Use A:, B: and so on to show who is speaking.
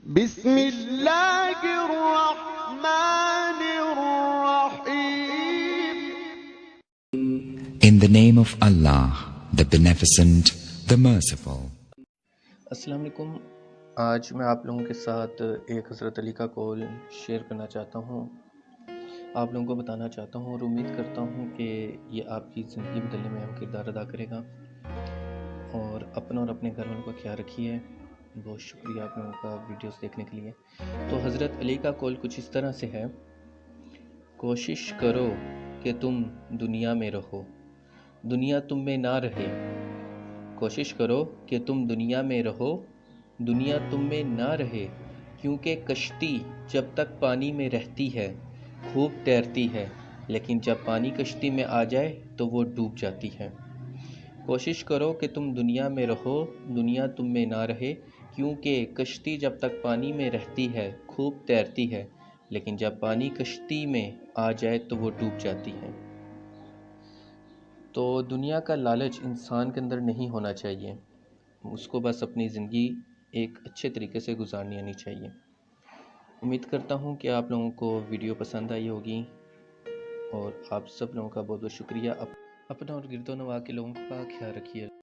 A: بسم اللہ الرحمن الرحیم.
B: In the name of Allah, the Beneficent, the Merciful.
C: السلام علیکم. آج میں آپ لوگوں کے ساتھ ایک حضرت علی کا قول شیئر کرنا چاہتا ہوں، آپ لوگوں کو بتانا چاہتا ہوں، اور امید کرتا ہوں کہ یہ آپ کی زندگی بدلنے میں اہم کردار ادا کرے گا. اور اپنا اور اپنے گھر والوں کا خیال رکھیے. بہت شکریہ آپ لوگوں کا ویڈیوز دیکھنے کے لیے. تو حضرت علی کا قول کچھ اس طرح سے ہے: کوشش کرو کہ تم دنیا میں رہو، دنیا تم میں نہ رہے. کوشش کرو کہ تم دنیا میں رہو، دنیا تم میں نہ رہے، کیونکہ کشتی جب تک پانی میں رہتی ہے خوب تیرتی ہے، لیکن جب پانی کشتی میں آ جائے تو وہ ڈوب جاتی ہے. کوشش کرو کہ تم دنیا میں رہو، دنیا تم میں نہ رہے، کیونکہ کشتی جب تک پانی میں رہتی ہے خوب تیرتی ہے، لیکن جب پانی کشتی میں آ جائے تو وہ ڈوب جاتی ہے. تو دنیا کا لالچ انسان کے اندر نہیں ہونا چاہیے، اس کو بس اپنی زندگی ایک اچھے طریقے سے گزارنی آنی چاہیے. امید کرتا ہوں کہ آپ لوگوں کو ویڈیو پسند آئی ہوگی، اور آپ سب لوگوں کا بہت بہت شکریہ. اپنا اور گرد و نواح کے لوگوں کا خیال رکھیے.